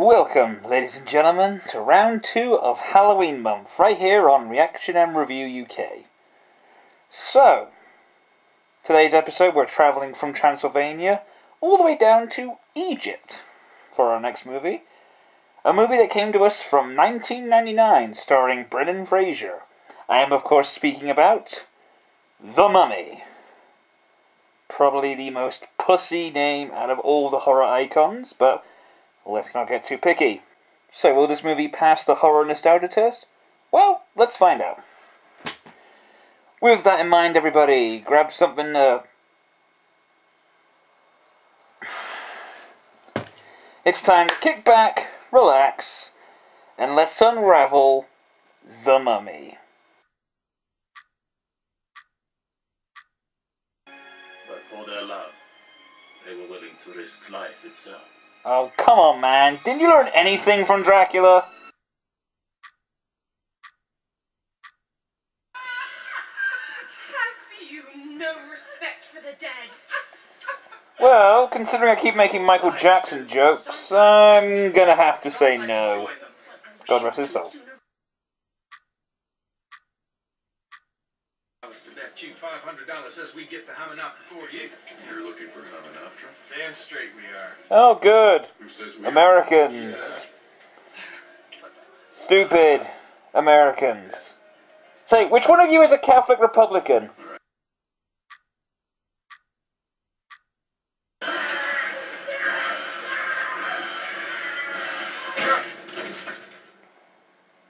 Welcome, ladies and gentlemen, to round 2 of Halloween month, right here on Reaction and Review UK. So, today's episode we're travelling from Transylvania all the way down to Egypt for our next movie. A movie that came to us from 1999, starring Brendan Fraiser. I am, of course, speaking about The Mummy. Probably the most pussy name out of all the horror icons, but let's not get too picky. So, will this movie pass the horror nostalgia test? Well, let's find out. With that in mind, everybody, grab something, It's time to kick back, relax, and let's unravel The Mummy. But for their love, they were willing to risk life itself. Oh, come on, man. Didn't you learn anything from Dracula? Have you no respect for the dead? Well, considering I keep making Michael Jackson jokes, I'm gonna have to say no. God rest his soul. To bet you $500 says we get the humming up before you. You're looking for humming up, Trump? Damn straight we are. Oh, good. Who says we Americans. Stupid Americans. Say, which one of you is a Catholic Republican?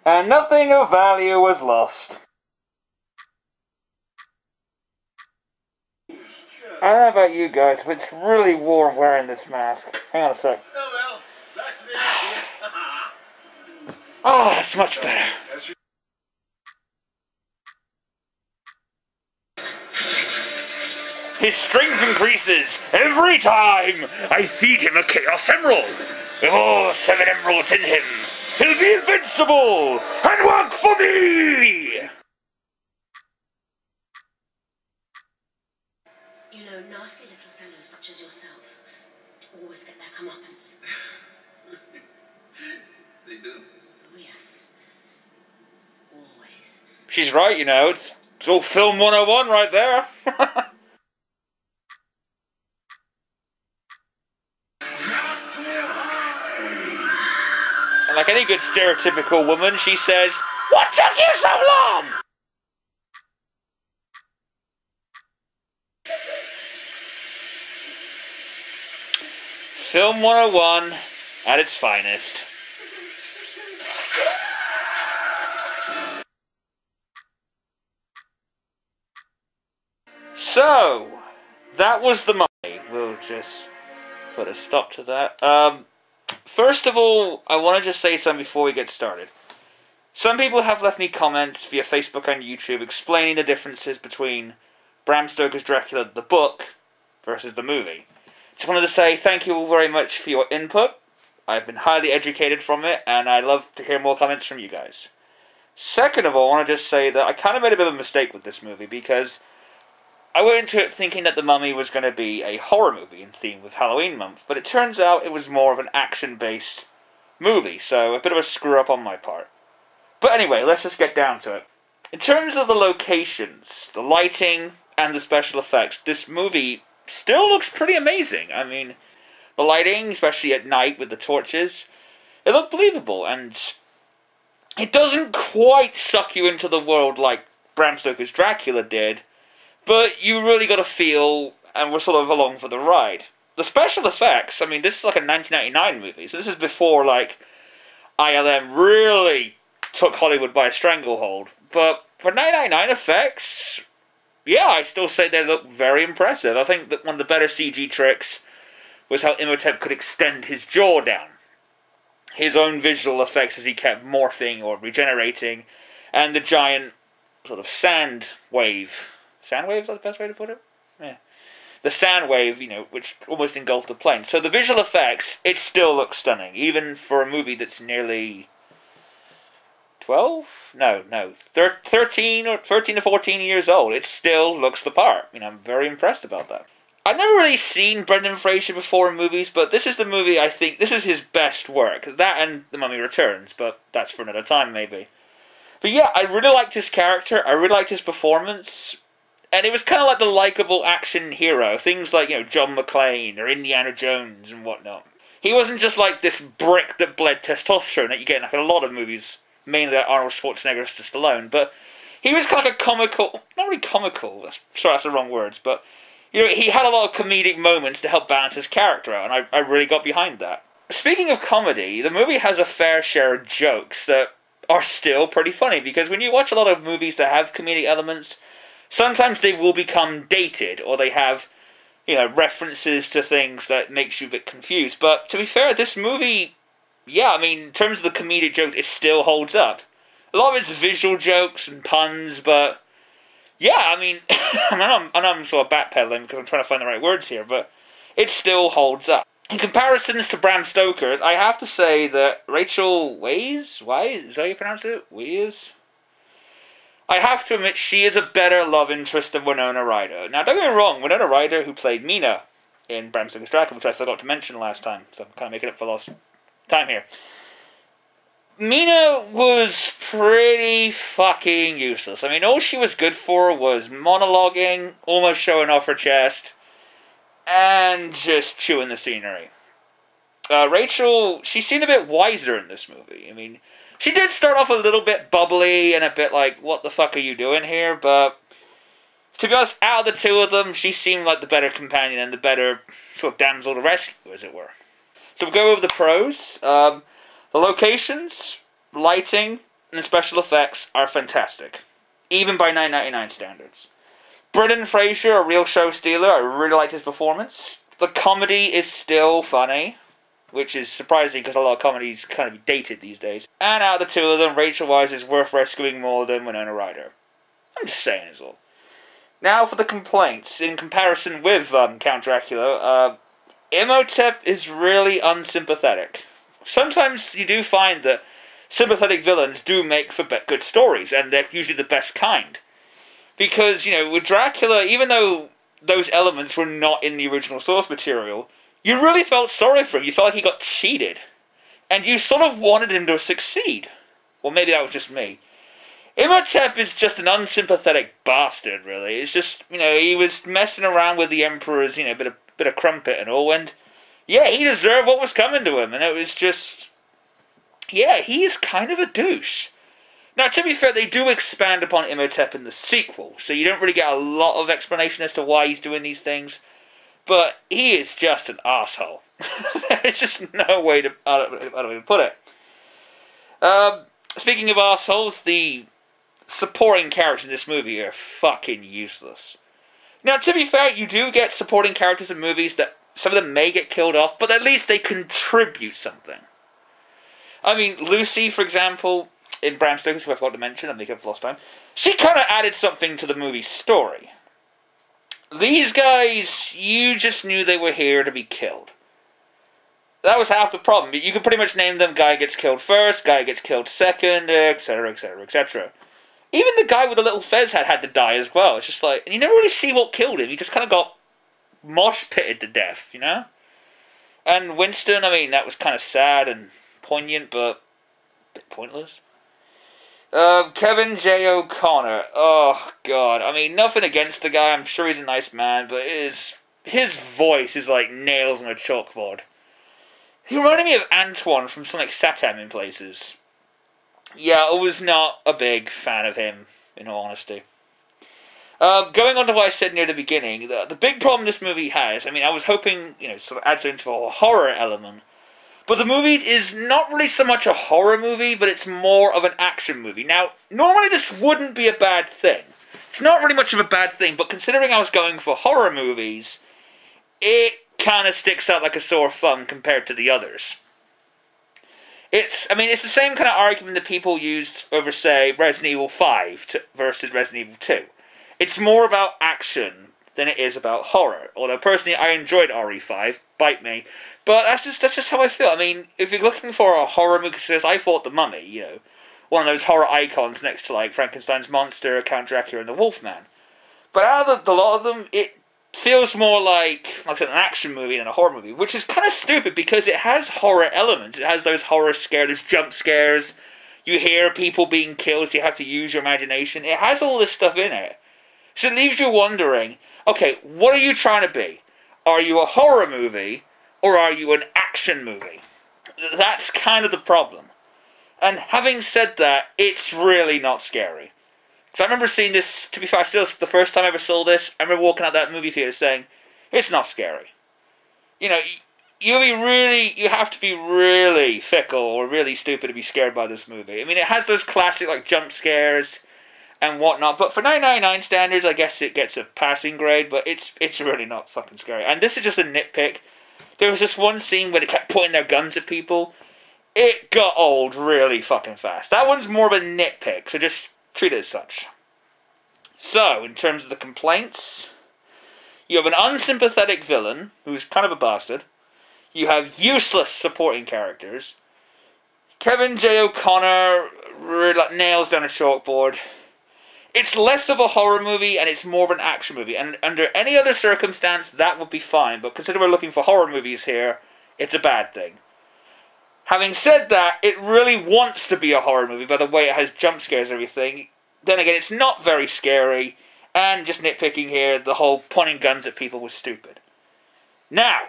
And nothing of value was lost. I don't know about you guys, but it's really warm wearing this mask. Hang on a sec. Oh well, that's me. Oh, that's much better. His strength increases every time I feed him a Chaos Emerald. With all 7 emeralds in him, he'll be invincible and work for me! You know, nasty little fellows such as yourself always get their comeuppance. They do. Oh yes. Always. She's right, you know, it's all film 101 right there. And like any good stereotypical woman, she says, "What took you so long?" Film 101 at its finest. So, that was The Mummy. We'll just put a stop to that. First of all, I want to just say something before we get started. Some people have left me comments via Facebook and YouTube explaining the differences between Bram Stoker's Dracula, the book, versus the movie. Just wanted to say thank you all very much for your input. I've been highly educated from it, and I'd love to hear more comments from you guys. Second of all, I want to just say that I kind of made a bit of a mistake with this movie, because I went into it thinking that The Mummy was going to be a horror movie in theme with Halloween month, but it turns out it was more of an action-based movie, so a bit of a screw-up on my part. But anyway, let's just get down to it. In terms of the locations, the lighting, and the special effects, this movie still looks pretty amazing. I mean, the lighting, especially at night with the torches, it looked believable, and it doesn't quite suck you into the world like Bram Stoker's Dracula did, but you really got to feel, and we're sort of along for the ride. The special effects, I mean, this is like a 1999 movie, so this is before, like, ILM really took Hollywood by a stranglehold. But for 1999 effects, yeah, I still say they look very impressive. I think that one of the better CG tricks was how Imhotep could extend his jaw down. His own visual effects as he kept morphing or regenerating, and the giant sort of sand wave. Sand wave, is that the best way to put it? Yeah. The sand wave, you know, which almost engulfed the plane. So the visual effects, it still looks stunning, even for a movie that's nearly 12? No, 13 to 14 years old. It still looks the part. You know, I'm very impressed about that. I've never really seen Brendan Fraser before in movies, but this is the movie I think, this is his best work. That and The Mummy Returns, but that's for another time, maybe. But yeah, I really liked his character, I really liked his performance, and it was kind of like the likeable action hero. Things like, John McClane or Indiana Jones and whatnot. He wasn't just like this brick that bled testosterone that you get in like a lot of movies, mainly like Arnold Schwarzenegger or Stallone, but he was kind of like a comical, not really comical, that's the wrong words, but he had a lot of comedic moments to help balance his character out, and I really got behind that. Speaking of comedy, the movie has a fair share of jokes that are still pretty funny, because when you watch a lot of movies that have comedic elements, sometimes they will become dated, or they have, references to things that makes you a bit confused. But to be fair, this movie, in terms of the comedic jokes, it still holds up. A lot of it's visual jokes and puns, but I'm sort of backpedaling because I'm trying to find the right words here, but it still holds up. In comparisons to Bram Stoker's, I have to say that Rachel Weisz? Is that how you pronounce it? Weisz? I have to admit, she is a better love interest than Winona Ryder. Now, don't get me wrong, Winona Ryder, who played Mina in Bram Stoker's Dracula, which I forgot to mention last time, so I'm kind of making up for lost time here. Mina was pretty fucking useless. All she was good for was monologuing, almost showing off her chest, and just chewing the scenery. Rachel, she seemed a bit wiser in this movie. She did start off a little bit bubbly and a bit like, what the fuck are you doing here? But, to be honest, out of the two of them, she seemed like the better companion and the better sort of damsel to rescue, as it were. So we'll go over the pros. The locations, lighting, and special effects are fantastic, even by 1999 standards. Brendan Fraser, a real show stealer, I really liked his performance. The comedy is still funny, which is surprising because a lot of comedies kind of dated these days. And out of the two of them, Rachel Weisz is worth rescuing more than Winona Ryder. I'm just saying is all. Now for the complaints. In comparison with Count Dracula, Imhotep is really unsympathetic. Sometimes you do find that sympathetic villains do make for good stories, and they're usually the best kind. Because, with Dracula, even though those elements were not in the original source material, you really felt sorry for him. You felt like he got cheated. And you sort of wanted him to succeed. Well, maybe that was just me. Imhotep is just an unsympathetic bastard, really. It's just, he was messing around with the Emperor's, bit of crumpet and all, and he deserved what was coming to him, and it was just, he is kind of a douche. Now, to be fair, they do expand upon Imhotep in the sequel, so you don't really get a lot of explanation as to why he's doing these things, but he is just an asshole. There's just no way to, I don't even put it. Speaking of assholes, the supporting characters in this movie are fucking useless. Now, to be fair, you do get supporting characters in movies that some of them may get killed off, but at least they contribute something. Lucy, for example, in Bram Stoker's, who I forgot to mention, I'm making up for lost time, she kind of added something to the movie's story. These guys, you just knew they were here to be killed. That was half the problem. You could pretty much name them, guy gets killed first, guy gets killed second, etc, etc, etc. Even the guy with the little fez had to die as well. It's just like, and you never really see what killed him. He just kind of got mosh pitted to death, And Winston, that was kind of sad and poignant, but a bit pointless. Kevin J. O'Connor. Oh, God. Nothing against the guy. I'm sure he's a nice man, but his voice is like nails on a chalkboard. He reminded me of Antoine from Sonic Satam in places. Yeah, I was not a big fan of him, in all honesty. Going on to what I said near the beginning, the big problem this movie has, I was hoping, sort of adds into a horror element. But the movie is not really so much a horror movie, but it's more of an action movie. Now, normally this wouldn't be a bad thing. It's not really much of a bad thing, but considering I was going for horror movies, it kind of sticks out like a sore thumb compared to the others. It's the same kind of argument that people used over, say, Resident Evil 5 versus Resident Evil 2. It's more about action than it is about horror. Although, personally, I enjoyed RE5, bite me. But that's just how I feel. If you're looking for a horror movie, because I thought The Mummy, one of those horror icons next to, like, Frankenstein's Monster, Count Dracula, and the Wolfman. But out of the lot of them, it feels more like I said, an action movie than a horror movie, which is kind of stupid because it has horror elements. It has those horror scares, those jump scares. You hear people being killed, so you have to use your imagination. It has all this stuff in it. So it leaves you wondering, okay, what are you trying to be? Are you a horror movie, or are you an action movie? That's kind of the problem. And having said that, it's really not scary. Because I remember seeing this, to be fair, still the first time I ever saw this, I remember walking out that movie theater saying, it's not scary. You know, you have to be really fickle or really stupid to be scared by this movie. I mean, it has those classic, like, jump scares and whatnot, but for 9.99 standards, I guess it gets a passing grade, but it's really not fucking scary. And this is just a nitpick. There was this one scene where they kept pointing their guns at people. It got old really fucking fast. That one's more of a nitpick, so just treat it as such. So, in terms of the complaints, you have an unsympathetic villain, who's kind of a bastard. You have useless supporting characters. Kevin J. O'Connor nails down a chalkboard. It's less of a horror movie and it's more of an action movie. And under any other circumstance, that would be fine. But considering we're looking for horror movies here, it's a bad thing. Having said that, it really wants to be a horror movie by the way it has jump scares and everything. Then again, it's not very scary. And just nitpicking here, the whole pointing guns at people was stupid. Now,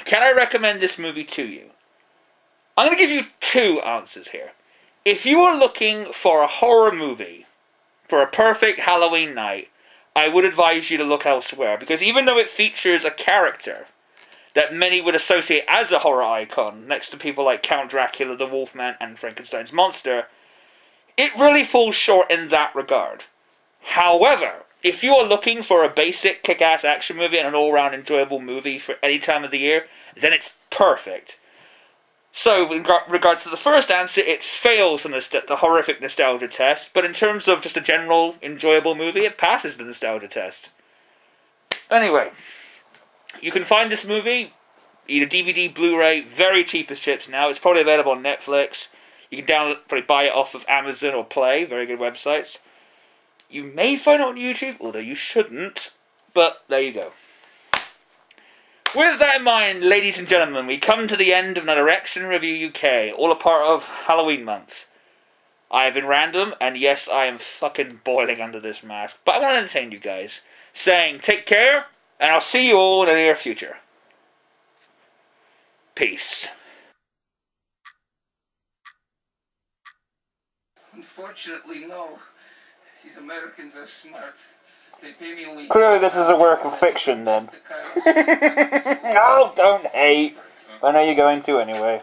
can I recommend this movie to you? I'm going to give you two answers here. If you are looking for a horror movie for a perfect Halloween night, I would advise you to look elsewhere. Because even though it features a character that many would associate as a horror icon, next to people like Count Dracula, the Wolfman, and Frankenstein's monster, it really falls short in that regard. However, if you are looking for a basic kick-ass action movie and an all-round enjoyable movie for any time of the year, then it's perfect. So, in regards to the first answer, it fails on the horrific nostalgia test, but in terms of just a general enjoyable movie, it passes the nostalgia test. Anyway, you can find this movie, either DVD, Blu-ray, very cheap as chips now. It's probably available on Netflix. You can probably buy it off of Amazon or Play, very good websites. You may find it on YouTube, although you shouldn't, but there you go. With that in mind, ladies and gentlemen, we come to the end of another Action Review UK, all a part of Halloween month. I have been Random, and yes, I am fucking boiling under this mask, but I want to entertain you guys, saying take care, and I'll see you all in the near future. Peace. Unfortunately, no. These Americans are smart. They pay me only... Clearly this is a work of fiction, then. No, don't hate. I know you're going to anyway.